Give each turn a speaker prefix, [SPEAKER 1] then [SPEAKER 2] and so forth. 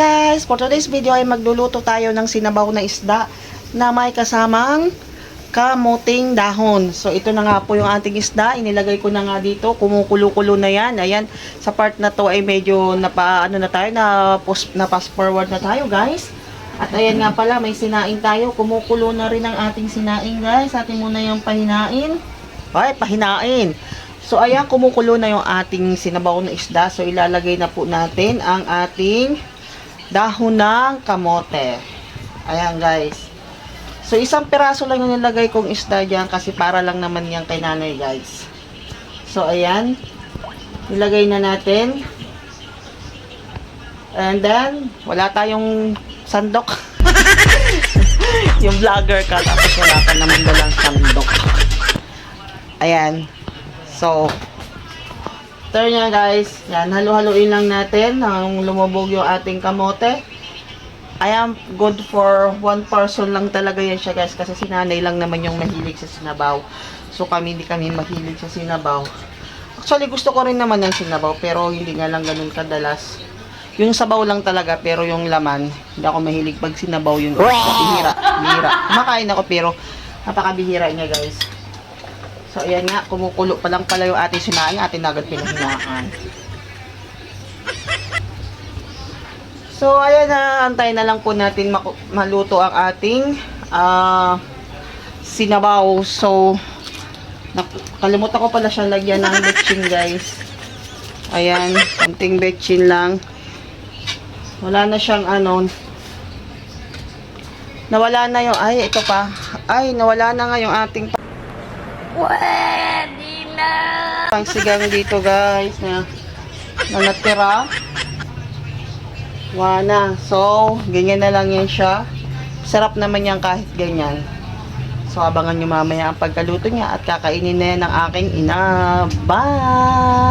[SPEAKER 1] guys! For today's video ay magluluto tayo ng sinabaw na isda na may kasamang kamuting dahon. So ito na nga po yung ating isda. Inilagay ko na nga dito. Kumukulo-kulo na yan. Ayan, sa part na to ay medyo na fast forward na tayo guys. At ayan nga pala, may sinaing tayo. Kumukulo na rin ang ating sinaing guys. Atin muna yung pahinain. Ay, pahinain. So, ayan, kumukulo na yung ating sinabaw na isda. So, ilalagay na po natin ang ating dahon ng kamote. Ayan, guys. So, isang piraso lang yung nilagay kong isda dyan kasi para lang naman yan kay nanay, guys. So, ayan. Nilagay na natin. And then, wala tayong sandok. Yung vlogger ka, tapos wala ka naman dalang sandok. Ayan. So, turn niya guys. Yan, halo-haloin lang natin nang lumubog yung ating kamote. I am good for one person lang talaga yan siya guys. Kasi si nanay lang naman yung mahilig sa sinabaw. So, hindi kami mahilig sa sinabaw. Actually, gusto ko rin naman ng sinabaw. Pero hindi nga lang ganun kadalas. Yung sabaw lang talaga. Pero yung laman, hindi ako mahilig pag sinabaw yung bihira. Kumakain ako pero napakabihira niya guys. So, ayan nga, kumukulo pa lang pala yung ating sinaing, ating agad pinahinaan. So, ayan na, antayin na lang po natin maluto ang ating sinabaw. So, kalimutan ko pala siyang lagyan ng betchin, guys. Ayan, konting betchin lang. Wala na siyang nawala na yung, ito pa. Nawala na nga yung ating pwede na pangsigang dito guys na natira. Wala. So, ganyan na lang yan siya. Sarap naman yan kahit ganyan. So, abangan nyo mamaya ang pagkaluto niya at kakainin na yan ng aking ina. Bye!